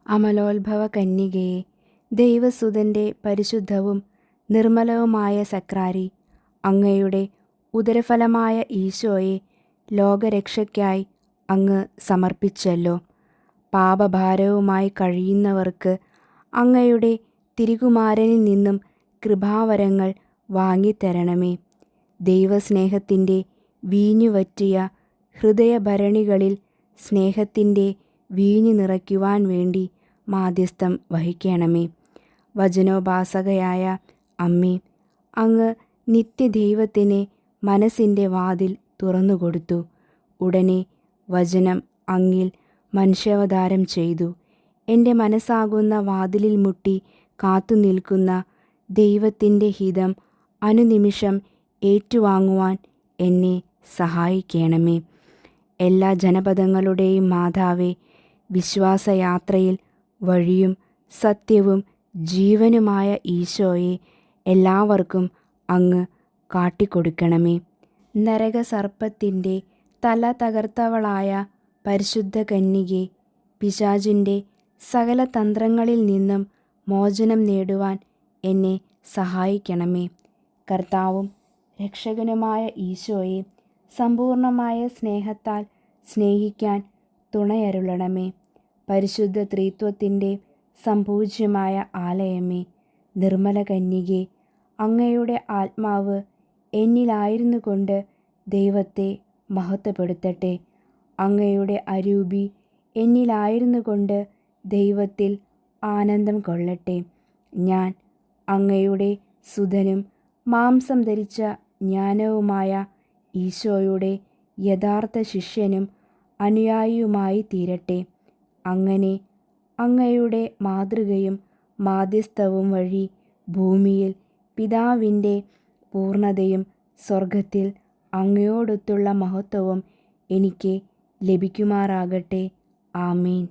അമലോത്ഭവ കന്യകയെ, ദൈവസുതൻ്റെ പരിശുദ്ധവും നിർമ്മലവുമായ സക്രാരി, അങ്ങയുടെ ഉദരഫലമായ ഈശോയെ ലോകരക്ഷയ്ക്കായി അങ്ങ് സമർപ്പിച്ചല്ലോ. പാപഭാരവുമായി കഴിയുന്നവർക്ക് അങ്ങയുടെ തിരുകുമാരനിൽ നിന്നും കൃപാവരങ്ങൾ വാങ്ങിത്തരണമേ. ദൈവസ്നേഹത്തിൻ്റെ വീഞ്ഞുവറ്റിയ ഹൃദയഭരണികളിൽ സ്നേഹത്തിൻ്റെ വീഞ്ഞു നിറയ്ക്കുവാൻ വേണ്ടി മാധ്യസ്ഥം വഹിക്കണമേ. വചനോപാസകയായ അമ്മേ, അങ്ങ് നിത്യദൈവത്തിന് മനസ്സിൻ്റെ വാതിൽ തുറന്നുകൊടുത്തു. ഉടനെ വചനം അങ്ങിൽ മനുഷ്യാവതാരം ചെയ്തു. എൻ്റെ മനസ്സാകുന്ന വാതിലിൽ മുട്ടി കാത്തുനിൽക്കുന്ന ദൈവത്തിൻ്റെ ഹിതം അനുനിമിഷം ഏറ്റുവാങ്ങുവാൻ എന്നെ സഹായിക്കണമേ. എല്ലാ ജനപദങ്ങളുടെയും മാതാവേ, വിശ്വാസയാത്രയിൽ വഴിയും സത്യവും ജീവനുമായ ഈശോയെ എല്ലാവർക്കും അങ്ങ് കാട്ടിക്കൊടുക്കണമേ. നരകസർപ്പത്തിൻ്റെ തല തകർത്തവളായ പരിശുദ്ധ കന്യകേ, പിശാചിൻ്റെ സകല തന്ത്രങ്ങളിൽ നിന്നും മോചനം നേടുവാൻ എന്നെ സഹായിക്കണമേ. കർത്താവും രക്ഷകനുമായ ഈശോയെ സമ്പൂർണമായ സ്നേഹത്താൽ സ്നേഹിക്കാൻ തുണയരുളണമേ. പരിശുദ്ധ ത്രിത്വത്തിൻ്റെ സംപൂജ്യമായ ആലയമേ, നിർമ്മല കന്യകേ, അങ്ങയുടെ ആത്മാവ് എന്നിലായിരുന്നു കൊണ്ട് ദൈവത്തെ മഹത്വപ്പെടുത്തട്ടെ. അങ്ങയുടെ അരൂപി എന്നിലായിരുന്നു കൊണ്ട് ദൈവത്തിൽ ആനന്ദം കൊള്ളട്ടെ. ഞാൻ അങ്ങയുടെ സുതനും മാംസം ധരിച്ച ജ്ഞാനവുമായ ഈശോയുടെ യഥാർത്ഥ ശിഷ്യനും അനുയായിയുമായി തീരട്ടെ. അങ്ങനെ അങ്ങയുടെ മാതൃകയും മാധ്യസ്ഥവും വഴി ഭൂമിയിൽ പിതാവിൻ്റെ പൂർണ്ണതയും സ്വർഗത്തിൽ അങ്ങയോടൊത്തുള്ള മഹത്വവും എനിക്ക് ലഭിക്കുമാറാകട്ടെ. ആമേൻ.